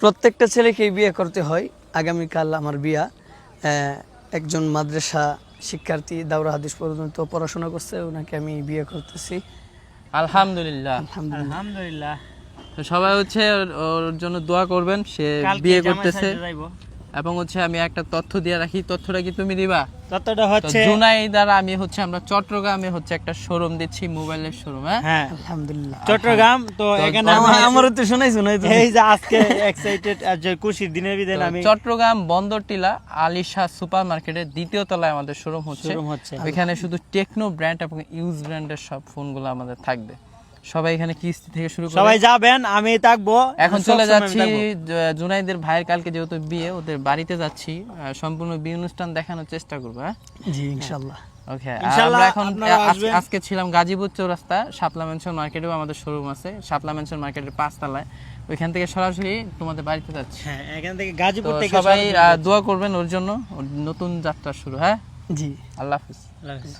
প্রত্যেকটা ছেলেকেই বিয়ে করতে হয়। আগামীকাল আমার বিয়া। একজন মাদ্রাসা শিক্ষার্থী দাওরা হাদিস পর্যন্ত পড়াশোনা করছে, ওনাকে আমি বিয়ে করতেছি। আলহামদুলিল্লাহ। আলহামদুলিল্লাহ। তো সবাই হচ্ছে ওর জন্য দোয়া করবেন, সে বিয়ে করতেছে। এবং হচ্ছে আমি একটা তথ্য দিয়ে রাখি, তথ্যটা কি তুমি দিবা? ততটা হচ্ছে জুনাইদার আমি হচ্ছে আমরা চট্টগ্রামে হচ্ছে একটা শোরুম দিচ্ছি, মোবাইলের শোরুম। হ্যাঁ আলহামদুলিল্লাহ। চট্টগ্রাম। তো এখানে আমারও তো শোনাইছো না? এই যে আজকে এক্সাইটেড আর যে খুশির দিনের বিদিন আমি চট্টগ্রাম বন্দর টিলা আলিশা সুপার মার্কেটের দ্বিতীয় তলায় আমাদের শোরুম হচ্ছে। এখানে শুধু টেকনো ব্র্যান্ড এবং ইউজ ব্র্যান্ডের সব ফোনগুলো আমাদের থাকবে। সবাই এখানে কিস্তি থেকে শুরু করে সবাই যাবেন, আমি থাকবো। এখন চলে যাচ্ছি জুনাইদের ভাইয়ের কালকে যেহেতু বিয়ে, ওদের বাড়িতে যাচ্ছি, সম্পূর্ণ বিয়ে অনুষ্ঠান দেখানোর চেষ্টা করবো। হ্যাঁ জি ইনশাআল্লাহ। ওকে, আমরা এখন আজকে ছিলাম গাজীপুর চৌরাস্তা, শাপলা মেনশন মার্কেটেও আমাদের শোরুম আছে, শাপলা মেনশন মার্কেটের 5 তলায়। ওইখান থেকে সরাসরি তোমাদের বাড়িতে যাচ্ছি। হ্যাঁ, এখান থেকে গাজীপুর থেকে সবাই দোয়া করবেন ওর জন্য, ওর নতুন যাত্রা শুরু। হ্যাঁ জি, আল্লাহ হাফেজ। সরাসরি